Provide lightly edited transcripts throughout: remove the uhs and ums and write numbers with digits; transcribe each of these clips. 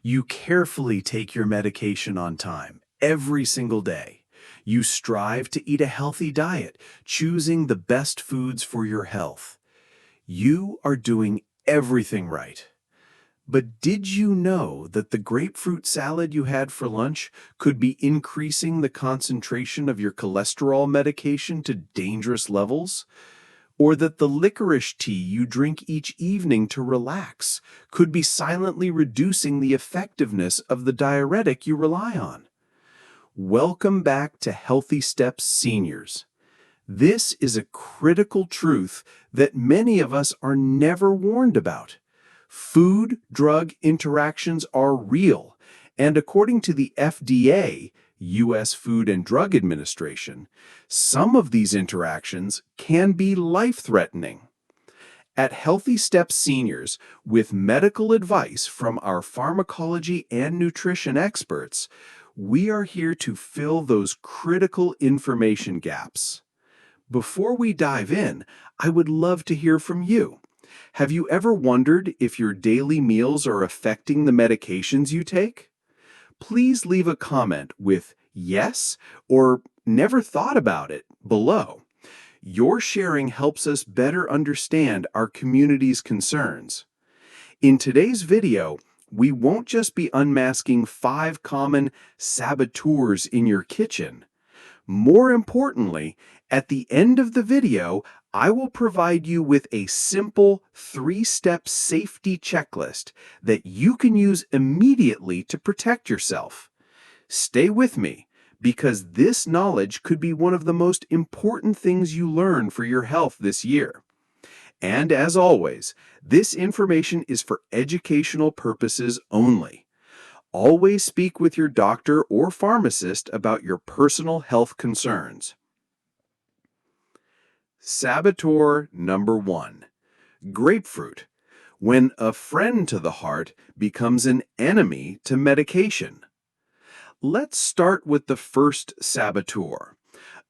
You carefully take your medication on time, every single day. You strive to eat a healthy diet, choosing the best foods for your health. You are doing everything right. But did you know that the grapefruit salad you had for lunch could be increasing the concentration of your cholesterol medication to dangerous levels? Or that the licorice tea you drink each evening to relax could be silently reducing the effectiveness of the diuretic you rely on? Welcome back to Healthy Steps Seniors. This is a critical truth that many of us are never warned about. Food-drug interactions are real, and according to the FDA, U.S. Food and Drug Administration, some of these interactions can be life-threatening. At Healthy Steps Seniors, with medical advice from our pharmacology and nutrition experts, we are here to fill those critical information gaps. Before we dive in, I would love to hear from you. Have you ever wondered if your daily meals are affecting the medications you take? Please leave a comment with yes or never thought about it below. Your sharing helps us better understand our community's concerns. In today's video, we won't just be unmasking 5 common saboteurs in your kitchen. More importantly, at the end of the video, I will provide you with a simple 3-step safety checklist that you can use immediately to protect yourself. Stay with me, because this knowledge could be one of the most important things you learn for your health this year. And as always, this information is for educational purposes only. Always speak with your doctor or pharmacist about your personal health concerns. Saboteur number 1. Grapefruit. When a friend to the heart becomes an enemy to medication. Let's start with the first saboteur.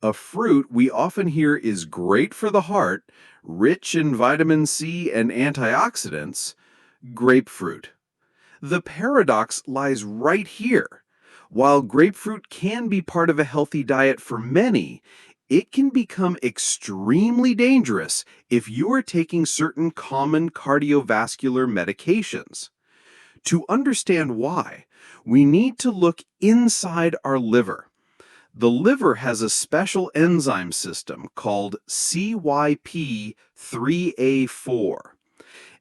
A fruit we often hear is great for the heart, rich in vitamin C and antioxidants, grapefruit. The paradox lies right here. While grapefruit can be part of a healthy diet for many, it can become extremely dangerous if you are taking certain common cardiovascular medications. To understand why, we need to look inside our liver. The liver has a special enzyme system called CYP3A4.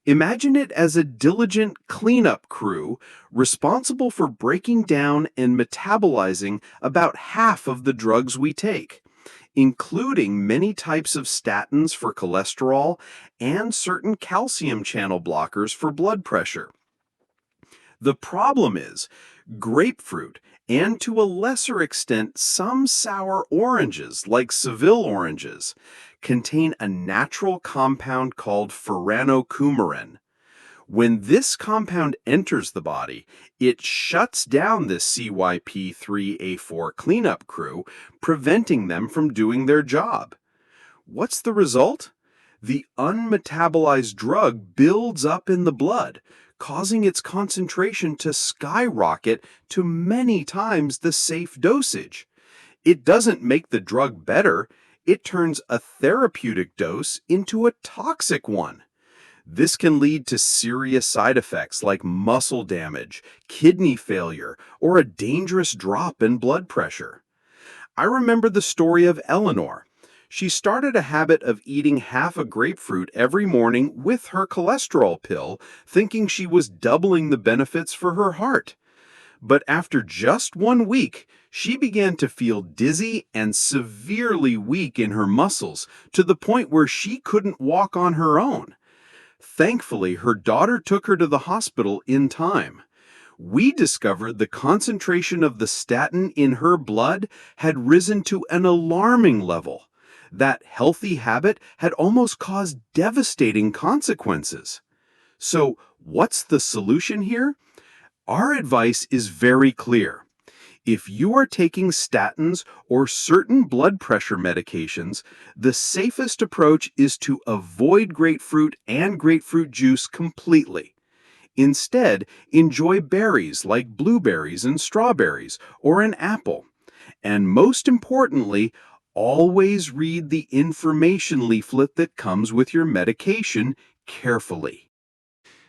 Imagine it as a diligent cleanup crew responsible for breaking down and metabolizing about half of the drugs we take, including many types of statins for cholesterol and certain calcium channel blockers for blood pressure. The problem is, grapefruit, and to a lesser extent some sour oranges like Seville oranges, contain a natural compound called furanocoumarin. When this compound enters the body, it shuts down this CYP3A4 cleanup crew, preventing them from doing their job. What's the result? The unmetabolized drug builds up in the blood, causing its concentration to skyrocket to many times the safe dosage. It doesn't make the drug better, it turns a therapeutic dose into a toxic one. This can lead to serious side effects like muscle damage, kidney failure, or a dangerous drop in blood pressure. I remember the story of Eleanor. She started a habit of eating half a grapefruit every morning with her cholesterol pill, thinking she was doubling the benefits for her heart. But after just 1 week, she began to feel dizzy and severely weak in her muscles, to the point where she couldn't walk on her own. Thankfully, her daughter took her to the hospital in time. We discovered the concentration of the statin in her blood had risen to an alarming level. That healthy habit had almost caused devastating consequences. So, what's the solution here? Our advice is very clear. If you are taking statins or certain blood pressure medications, the safest approach is to avoid grapefruit and grapefruit juice completely. Instead, enjoy berries like blueberries and strawberries, or an apple. And most importantly, always read the information leaflet that comes with your medication carefully.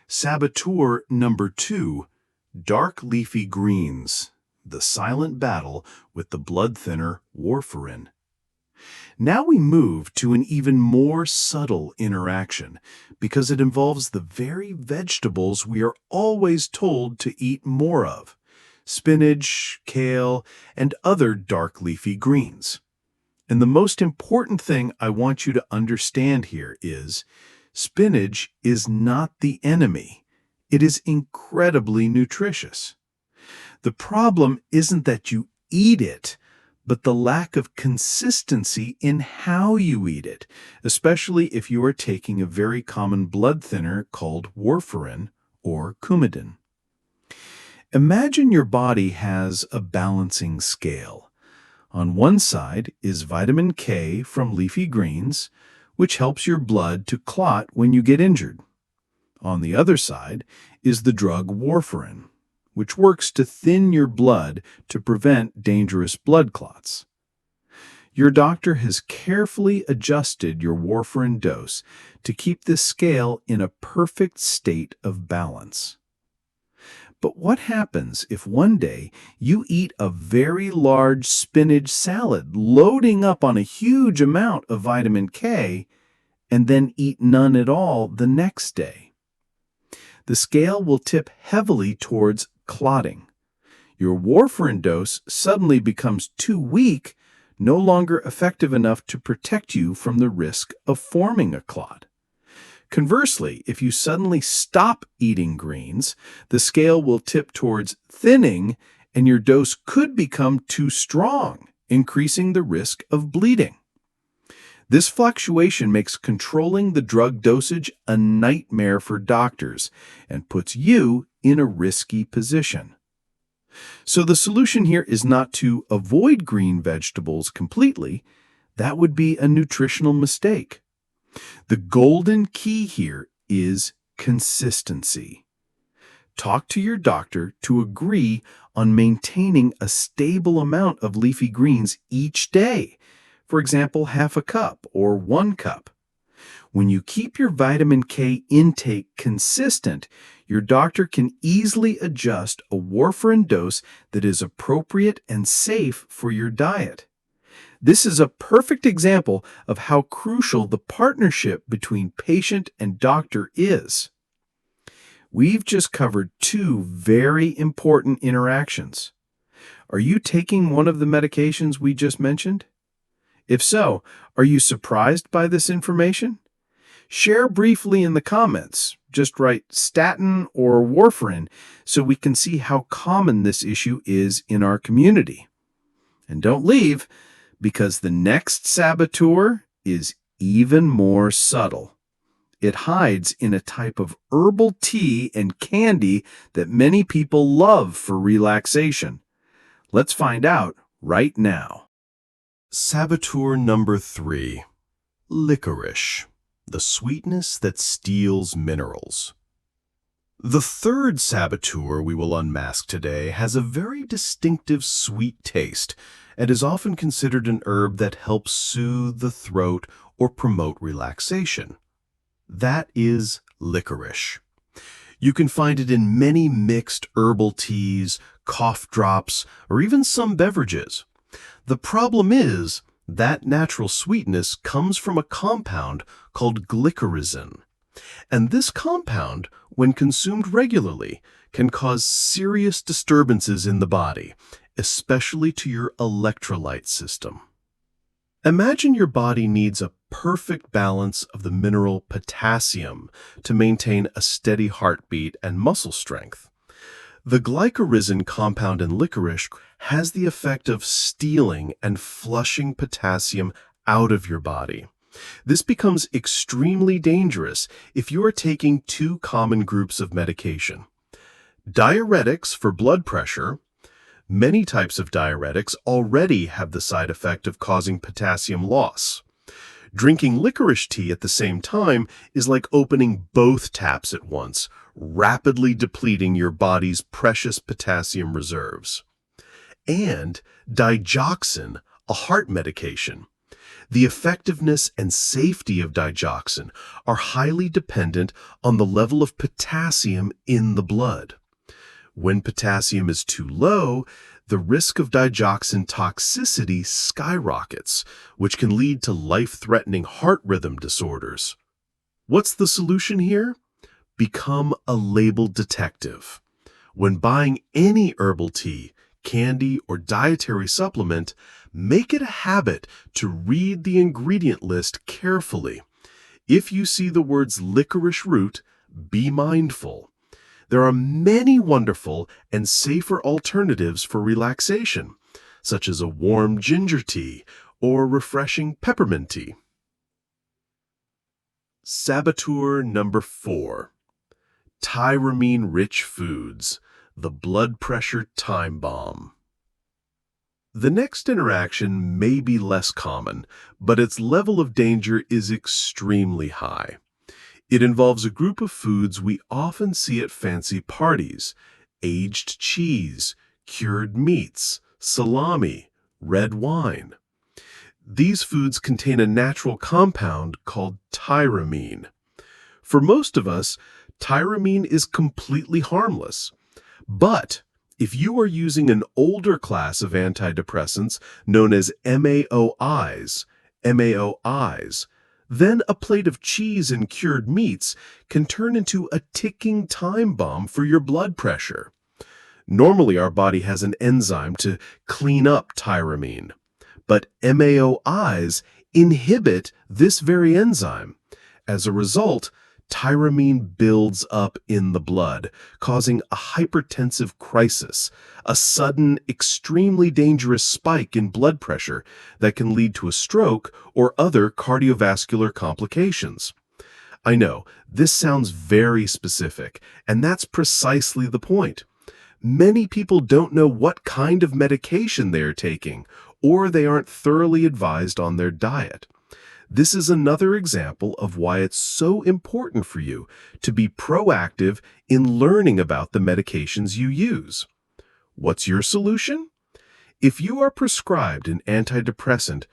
Saboteur number 2, dark leafy greens, the silent battle with the blood thinner warfarin. Now we move to an even more subtle interaction because it involves the very vegetables we are always told to eat more of: spinach, kale, and other dark leafy greens. And the most important thing I want you to understand here is spinach is not the enemy. It is incredibly nutritious. The problem isn't that you eat it, but the lack of consistency in how you eat it, especially if you are taking a very common blood thinner called warfarin or Coumadin. Imagine your body has a balancing scale. On one side is vitamin K from leafy greens, which helps your blood to clot when you get injured. On the other side is the drug warfarin, which works to thin your blood to prevent dangerous blood clots. Your doctor has carefully adjusted your warfarin dose to keep this scale in a perfect state of balance. But what happens if one day you eat a very large spinach salad loading up on a huge amount of vitamin K and then eat none at all the next day? The scale will tip heavily towards clotting. Your warfarin dose suddenly becomes too weak, no longer effective enough to protect you from the risk of forming a clot. Conversely, if you suddenly stop eating greens, the scale will tip towards thinning and your dose could become too strong, increasing the risk of bleeding. This fluctuation makes controlling the drug dosage a nightmare for doctors and puts you in a risky position. So the solution here is not to avoid green vegetables completely. That would be a nutritional mistake. The golden key here is consistency. Talk to your doctor to agree on maintaining a stable amount of leafy greens each day. For example, half a cup or 1 cup. When you keep your vitamin K intake consistent, your doctor can easily adjust a warfarin dose that is appropriate and safe for your diet. This is a perfect example of how crucial the partnership between patient and doctor is. We've just covered 2 very important interactions. Are you taking one of the medications we just mentioned? If so, are you surprised by this information? Share briefly in the comments. Just write statin or warfarin so we can see how common this issue is in our community. And don't leave, because the next saboteur is even more subtle. It hides in a type of herbal tea and candy that many people love for relaxation. Let's find out right now. Saboteur number 3, licorice, the sweetness that steals minerals. The third saboteur we will unmask today has a very distinctive sweet taste and is often considered an herb that helps soothe the throat or promote relaxation. That is licorice. You can find it in many mixed herbal teas, cough drops, or even some beverages. The problem is that natural sweetness comes from a compound called glycyrrhizin. And this compound, when consumed regularly, can cause serious disturbances in the body, especially to your electrolyte system. Imagine your body needs a perfect balance of the mineral potassium to maintain a steady heartbeat and muscle strength. The glycyrrhizin compound in licorice has the effect of stealing and flushing potassium out of your body. This becomes extremely dangerous if you are taking 2 common groups of medication: diuretics for blood pressure. Many types of diuretics already have the side effect of causing potassium loss. Drinking licorice tea at the same time is like opening both taps at once, rapidly depleting your body's precious potassium reserves. And digoxin, a heart medication. The effectiveness and safety of digoxin are highly dependent on the level of potassium in the blood. When potassium is too low, the risk of digoxin toxicity skyrockets, which can lead to life-threatening heart rhythm disorders. What's the solution here? Become a label detective. When buying any herbal tea, candy, or dietary supplement, make it a habit to read the ingredient list carefully. If you see the words licorice root, be mindful. There are many wonderful and safer alternatives for relaxation, such as a warm ginger tea or refreshing peppermint tea. Saboteur number 4. Tyramine-Rich foods, the blood pressure time bomb. The next interaction may be less common, but its level of danger is extremely high. It involves a group of foods we often see at fancy parties: aged cheese, cured meats, salami, red wine. These foods contain a natural compound called tyramine. For most of us, tyramine is completely harmless. But if you are using an older class of antidepressants known as MAOIs, then a plate of cheese and cured meats can turn into a ticking time bomb for your blood pressure. Normally, our body has an enzyme to clean up tyramine, but MAOIs inhibit this very enzyme. As a result, tyramine builds up in the blood, causing a hypertensive crisis, a sudden, extremely dangerous spike in blood pressure that can lead to a stroke or other cardiovascular complications. I know, this sounds very specific, and that's precisely the point. Many people don't know what kind of medication they are taking, or they aren't thoroughly advised on their diet. This is another example of why it's so important for you to be proactive in learning about the medications you use. What's your solution? If you are prescribed an antidepressant,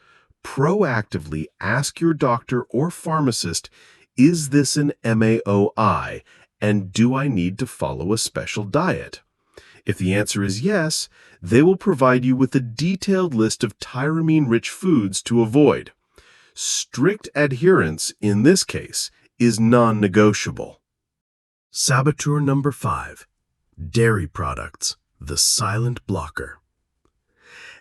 proactively ask your doctor or pharmacist, is this an MAOI, and do I need to follow a special diet? If the answer is yes, they will provide you with a detailed list of tyramine-rich foods to avoid. Strict adherence, in this case, is non-negotiable. Saboteur number 5. Dairy products, the silent blocker.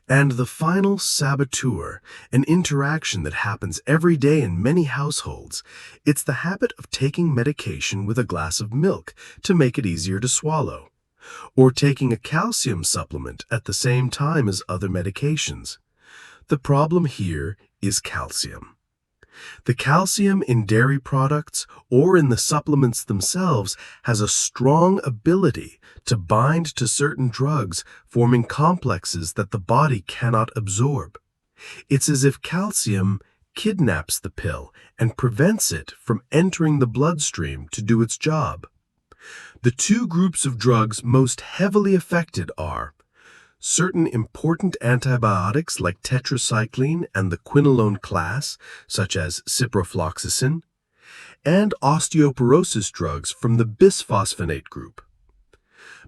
And the final saboteur, an interaction that happens every day in many households. It's the habit of taking medication with a glass of milk to make it easier to swallow, or taking a calcium supplement at the same time as other medications. The problem here is calcium. The calcium in dairy products or in the supplements themselves has a strong ability to bind to certain drugs, forming complexes that the body cannot absorb. It's as if calcium kidnaps the pill and prevents it from entering the bloodstream to do its job. The two groups of drugs most heavily affected are certain important antibiotics like tetracycline and the quinolone class, such as ciprofloxacin, and osteoporosis drugs from the bisphosphonate group.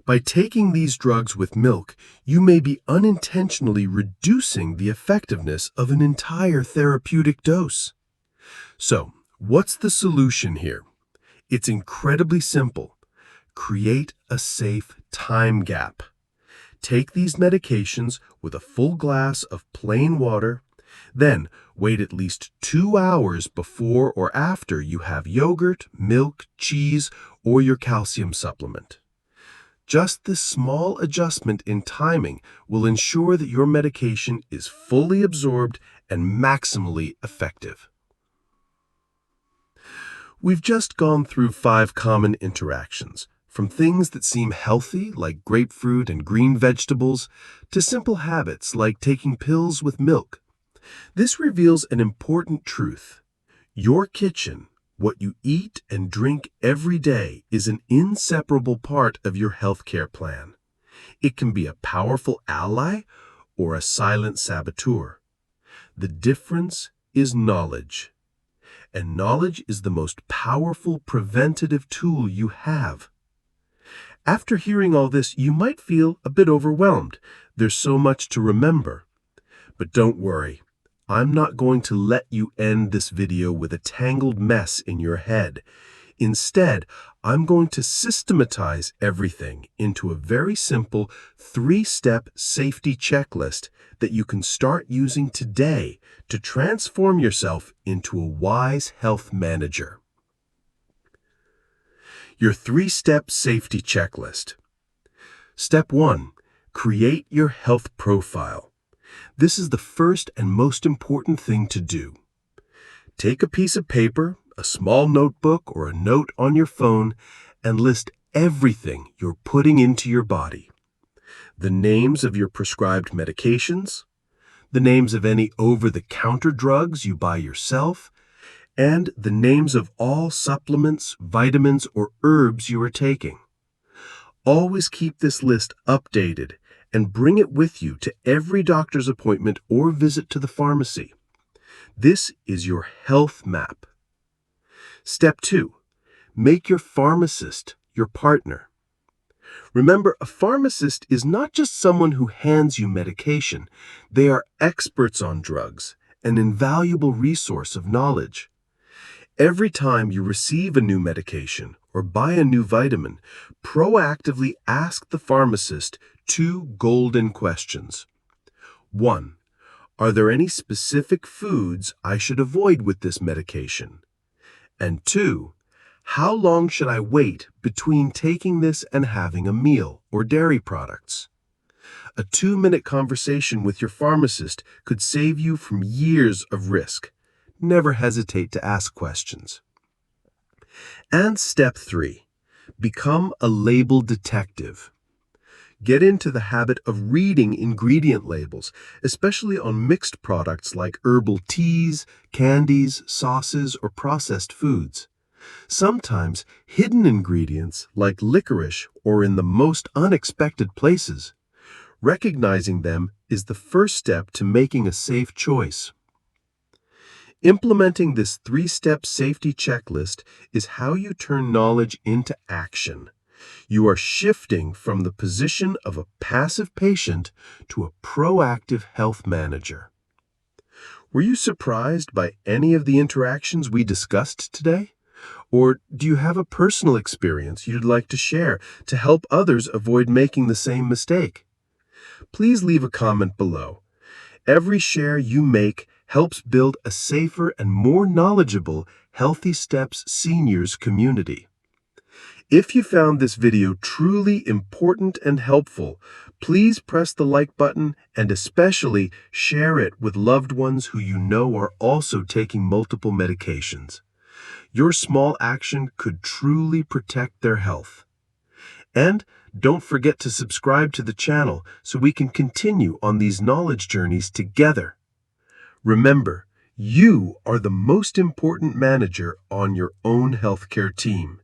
By taking these drugs with milk, you may be unintentionally reducing the effectiveness of an entire therapeutic dose. So, what's the solution here? It's incredibly simple. Create a safe time gap. Take these medications with a full glass of plain water, then wait at least 2 hours before or after you have yogurt, milk, cheese, or your calcium supplement. Just this small adjustment in timing will ensure that your medication is fully absorbed and maximally effective. We've just gone through 5 common interactions, from things that seem healthy, like grapefruit and green vegetables, to simple habits like taking pills with milk. This reveals an important truth. Your kitchen, What you eat and drink every day is an inseparable part of your healthcare plan. It can be a powerful ally or a silent saboteur. The difference is knowledge. And knowledge is the most powerful preventative tool you have. After hearing all this, you might feel a bit overwhelmed. There's so much to remember. But don't worry. I'm not going to let you end this video with a tangled mess in your head. Instead, I'm going to systematize everything into a very simple 3-step safety checklist that you can start using today to transform yourself into a wise health manager. Your 3-step safety checklist. Step 1. Create your health profile. This is the first and most important thing to do. Take a piece of paper, a small notebook, or a note on your phone, and list everything you're putting into your body. The names of your prescribed medications, the names of any over-the-counter drugs you buy yourself, and the names of all supplements, vitamins, or herbs you are taking. Always keep this list updated and bring it with you to every doctor's appointment or visit to the pharmacy. This is your health map. Step 2. Make your pharmacist your partner. Remember, a pharmacist is not just someone who hands you medication. They are experts on drugs, an invaluable resource of knowledge. Every time you receive a new medication or buy a new vitamin, proactively ask the pharmacist 2 golden questions. 1. Are there any specific foods I should avoid with this medication? And 2. How long should I wait between taking this and having a meal or dairy products? A 2-minute conversation with your pharmacist could save you from years of risk. Never hesitate to ask questions. And step 3. Become a label detective. Get into the habit of reading ingredient labels, especially on mixed products like herbal teas, candies, sauces, or processed foods. Sometimes hidden ingredients like licorice or in the most unexpected places. Recognizing them is the first step to making a safe choice. Implementing this 3-step safety checklist is how you turn knowledge into action. You are shifting from the position of a passive patient to a proactive health manager. Were you surprised by any of the interactions we discussed today? Or do you have a personal experience you'd like to share to help others avoid making the same mistake? Please leave a comment below. Every share you make helps build a safer and more knowledgeable Healthy Steps Seniors community. If you found this video truly important and helpful, please press the like button and especially share it with loved ones who you know are also taking multiple medications. Your small action could truly protect their health. And don't forget to subscribe to the channel so we can continue on these knowledge journeys together. Remember, you are the most important manager on your own healthcare team.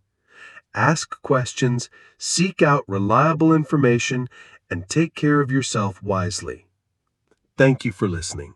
Ask questions, seek out reliable information, and take care of yourself wisely. Thank you for listening.